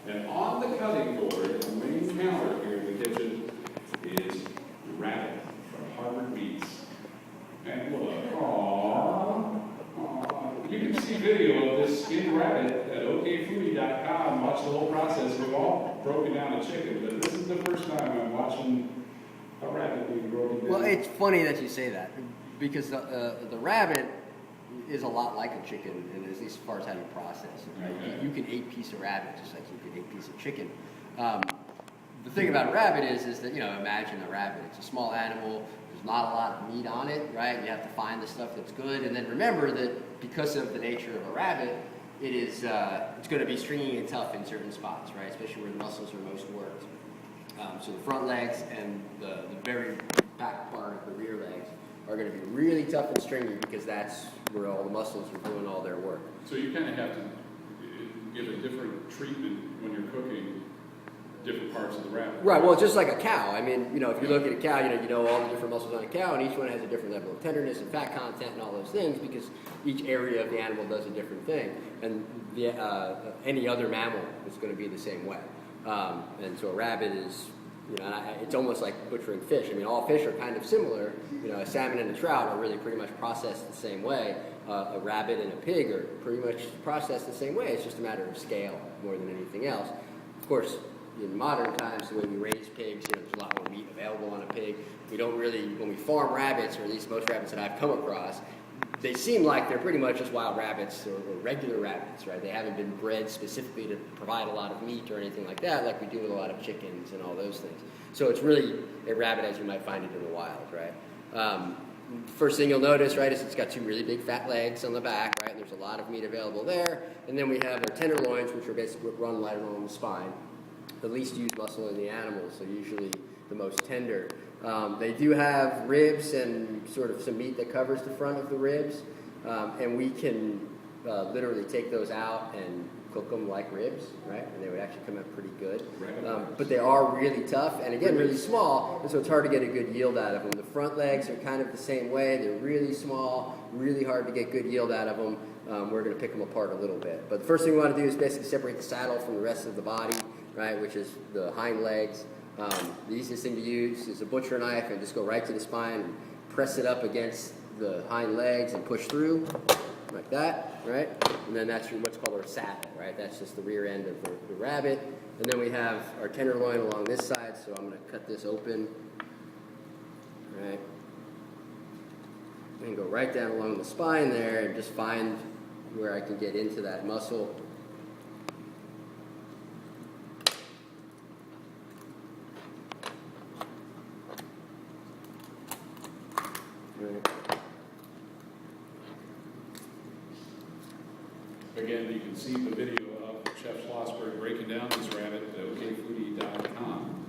And on the cutting board, the main counter here in the kitchen, is rabbit from Harvard Meats. And look, you can see video of this skinned rabbit at okfoodie.com. Watch the whole process. We've all broken down a chicken, but this is the first time I'm watching a rabbit being broken down. Well, it's funny that you say that, because the rabbit is a lot like a chicken, and at least as far as how you process it, right? Okay. You can 8-piece a rabbit just like you can 8-piece a chicken. The thing about a rabbit is that, imagine a rabbit. It's a small animal. There's not a lot of meat on it, right? You have to find the stuff that's good, and then remember that because of the nature of a rabbit, it's going to be stringy and tough in certain spots, right? Especially where the muscles are most worked. So the front legs and the very back part of the rear legs are going to be really tough and stringy because that's where all the muscles are doing all their work. So you kind of have to give a different treatment when you're cooking different parts of the rabbit. Right, well, just like a cow. I mean, if you look at a cow, you know all the different muscles on a cow, and each one has a different level of tenderness and fat content and all those things because each area of the animal does a different thing. And any other mammal is going to be the same way. And so a rabbit is, it's almost like butchering fish. I mean, all fish are kind of similar. A salmon and a trout are really pretty much processed the same way. A rabbit and a pig are pretty much processed the same way. It's just a matter of scale more than anything else. Of course, in modern times, the way we raise pigs, there's a lot more meat available on a pig. We don't really, when we farm rabbits, or at least most rabbits that I've come across, they seem like they're pretty much just wild rabbits or regular rabbits, right? They haven't been bred specifically to provide a lot of meat or anything like that, like we do with a lot of chickens and all those things. So it's really a rabbit as you might find it in the wild, right? First thing you'll notice, right, is it's got two really big fat legs on the back, right? And there's a lot of meat available there. And then we have our tenderloins, which are basically run right along the spine. The least used muscle in the animal, so usually the most tender. They do have ribs and sort of some meat that covers the front of the ribs, and we can literally take those out and cook them like ribs, right? And they would actually come out pretty good. But they are really tough and, again, really small, and so it's hard to get a good yield out of them. The front legs are kind of the same way. They're really small, really hard to get good yield out of them. We're going to pick them apart a little bit. But the first thing we want to do is basically separate the saddle from the rest of the body, right, which is the hind legs. The easiest thing to use is a butcher knife and just go right to the spine and press it up against the hind legs and push through like that, right? And then that's what's called our saddle, right? That's just the rear end of the rabbit. And then we have our tenderloin along this side, so I'm going to cut this open, right? And go right down along the spine there and just find where I can get into that muscle. Again, you can see the video of Chef Schlosberg breaking down this rabbit at okfoodie.com.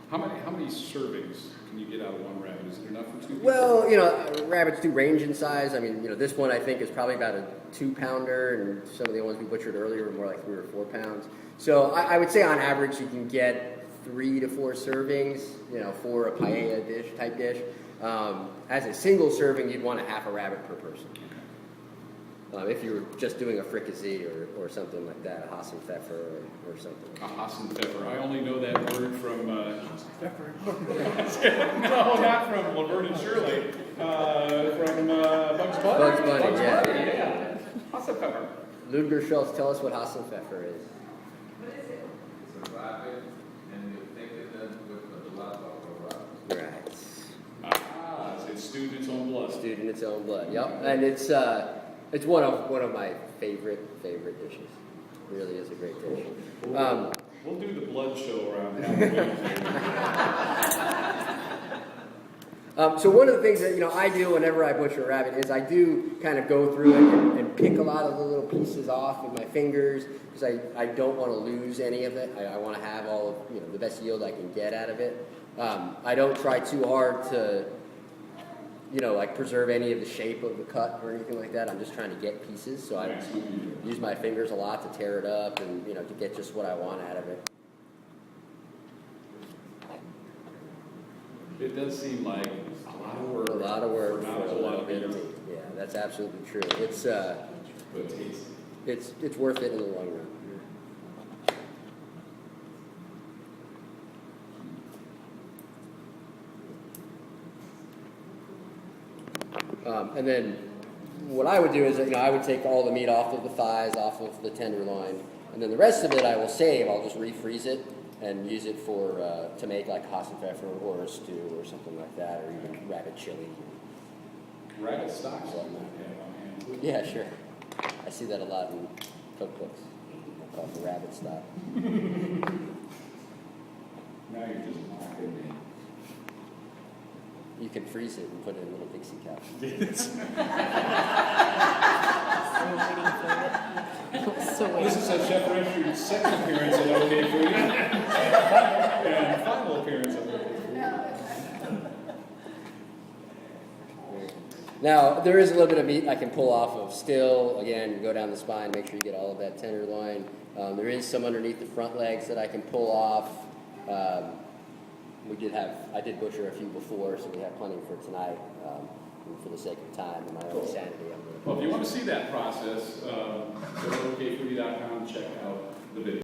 How many servings can you get out of one rabbit? Is it enough for two people? Well, rabbits do range in size. I mean, this one I think is probably about a 2-pounder, and some of the ones we butchered earlier were more like 3 or 4 pounds. So I would say on average you can get 3 to 4 servings, for a paella dish, type dish. As a single serving, you'd want a half a rabbit per person. If you were just doing a fricassee or something like that, a Hassan Pfeffer or something. A Hassan Pfeffer. I only know that word from... Pfeffer. No, not from Laverne and Shirley. From Bugs Bunny. Bugs Bunny, yeah. Hassan Pfeffer. Ludger Schultz, tell us what Hassan Pfeffer is. What is it? It's a rabbit, and you think it does with the blood of a rabbit. Right. So it's stewed in its own blood. Stewed in its own blood, yep. And it's one of my favorite dishes. It really is a great dish. We'll do the blood show around Halloween. So one of the things that I do whenever I butcher a rabbit is I do kind of go through it and pick a lot of the little pieces off with my fingers because I don't want to lose any of it. I want to have all of the best yield I can get out of it. I don't try too hard to like preserve any of the shape of the cut or anything like that. I'm just trying to get pieces, so I use my fingers a lot to tear it up and to get just what I want out of it. It does seem like a lot of work. A lot of work for for not a a lot little of bit of meat. meat. Yeah, that's absolutely true. It's But tasty. it's worth it in the long run. And then what I would do is, I would take all the meat off of the thighs, off of the tenderloin, and then the rest of it I will save. I'll just refreeze it and use it for to make like Hassenpfeffer or a stew or something like that, or even rabbit chili. Rabbit stocks you might have on hand. Yeah, sure. I see that a lot in cookbooks. Called the rabbit stock. Now you're just mocking me. You can freeze it and put it in little Dixie cups. This is Chef Richard's second appearance at OK Foodie, and final appearance at OK Foodie. Now, there is a little bit of meat I can pull off of still. Again, go down the spine, make sure you get all of that tenderloin. There is some underneath the front legs that I can pull off. I did butcher a few before, so we have plenty for tonight. And for the sake of time and my own sanity, I'm going to. Well, if you want to see that process, go to okfoodie.com and check out the video.